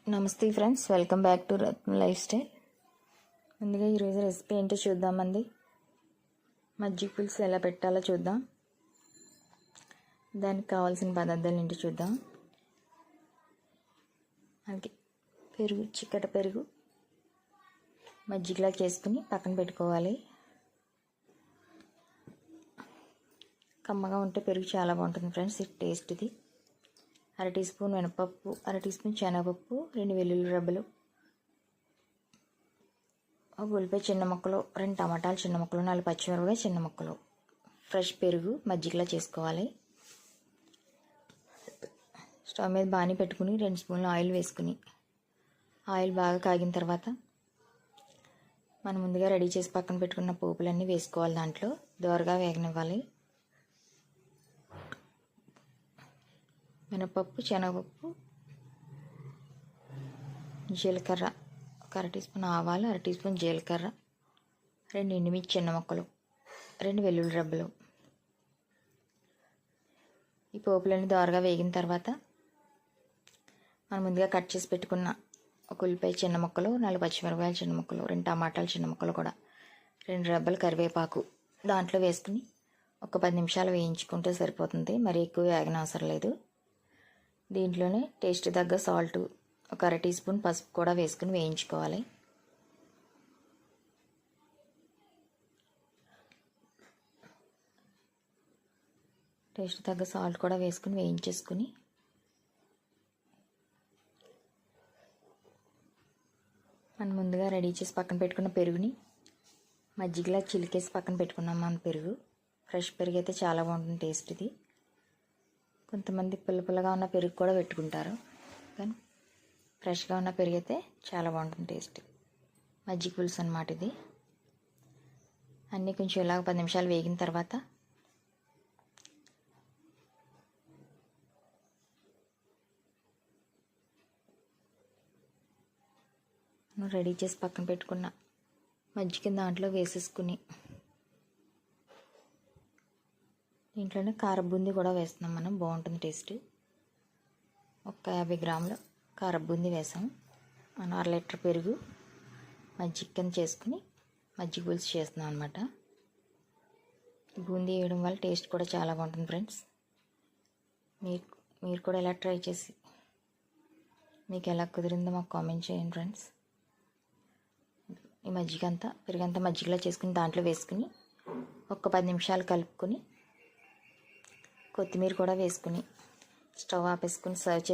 నమస్తే friends, welcome back to Ratna life style. ముందుగా ఈరోజు రెసిపీ ఏంటో చూద్దామండి. మజ్జిగ పులుసు ఎలా పెట్టాలో చూద్దాం. దానికి కావాల్సిన పదార్థాలు ఏంటో చూద్దాం. అలాగే పెరుగు, చిక్కటి పెరుగు మజ్జిగలా చేసుకుని పక్కన పెట్టుకోవాలి. కమ్మగా ఉంటే పెరుగు చాలా బాగుంటుంది ఫ్రెండ్స్. ఇది టేస్ట్. ఇది 1/2 టీ స్పూన్ మినపప్పు, 1/2 టీ స్పూన్ శనగపప్పు, 2 వెల్లుల్లి రెబ్బలు, ఒక ఉల్లిపాయ చిన్న ముక్కలు, 2 టమాటాలు చిన్న ముక్కలు, 4 పచ్చిమిరపకాయ చిన్న ముక్కలు, ఫ్రెష్ పెరుగు మజ్జిగలా చేసుకోవాలి. స్టవ్ మీద బాణీ పెట్టుకుని 2 స్పూన్లు ఆయిల్ వేసుకుని, ఆయిల్ బాగా కాగిన తర్వాత మనం ముందుగా రెడీ చేసి పక్కన పెట్టుకున్న పోపులన్నీ వేసుకోవాలి. దాంట్లో దోరగా వేగనివ్వాలి. మినపప్పు, శనగపప్పు, జీలకర్ర, 1/2 టీ స్పూన్ ఆవాలు, 1/2 టీ స్పూన్ జీలకర్ర, 2 ఎండుమిర్చి చిన్న ముక్కలు, 2 వెల్లుల్లి రెబ్బలు. ఈ పోపులన్నీ దోరగా వేగిన తర్వాత మనం ముందుగా కట్ చేసి పెట్టుకున్న ఒక ఉల్లిపాయ చిన్న ముక్కలు, 4 పచ్చిమిరపకాయలు చిన్న ముక్కలు, 2 టమాటాలు చిన్న ముక్కలు కూడా, 2 రెబ్బలు కరివేపాకు దాంట్లో వేసుకుని ఒక 10 నిమిషాలు వేయించుకుంటే సరిపోతుంది. మరి ఎక్కువ వేగన అవసరం లేదు. దీంట్లోనే టేస్ట్ తగ్గ సాల్ట్, ఒక 1/2 టీ స్పూన్ పసుపు కూడా వేసుకుని వేయించుకోవాలి. టేస్ట్ తగ్గ సాల్ట్ కూడా వేసుకుని వేయించేసుకుని మనం ముందుగా రెడీ చేసి పక్కన పెట్టుకున్న పెరుగుని మజ్జిగలా చిలికేసి పక్కన పెట్టుకున్నాం. మన పెరుగు ఫ్రెష్ పెరుగు అయితే చాలా బాగుంటుంది టేస్ట్. ఇది కొంతమంది పుల్లగా ఉన్న పెరుగు కూడా పెట్టుకుంటారు, కానీ ఫ్రెష్గా ఉన్న పెరుగు అయితే చాలా బాగుంటుంది టేస్ట్. మజ్జిగ పులుసు అన్నమాట ఇది. అన్నీ కొంచెం ఇలాగ 10 నిమిషాలు వేగిన తర్వాత రెడీ చేసి పక్కన పెట్టుకున్న మజ్జిగ దాంట్లో వేసేసుకుని దీంట్లోనే కారం బూందీ కూడా వేస్తున్నాం మనం. బాగుంటుంది టేస్ట్. ఒక 50 గ్రాముల కారం బూందీ వేసాం. మనం 1/2 లీటర్ పెరుగు మజ్జిగ కింద చేసుకుని మజ్జిగ పులుసు చేస్తున్నాం అనమాట. బూందీ వేయడం వల్ల టేస్ట్ కూడా చాలా బాగుంటుంది ఫ్రెండ్స్. మీరు కూడా ఎలా ట్రై చేసి మీకు ఎలా కుదిరిందో మాకు కామెంట్ చేయండి ఫ్రెండ్స్. ఈ మజ్జిగ అంతా పెరుగంతా మజ్జిగలా చేసుకుని దాంట్లో వేసుకుని ఒక 10 నిమిషాలు కలుపుకొని కొత్తిమీర కూడా వేసుకుని స్టవ్ ఆపేసుకుని సర్వ్ చేసి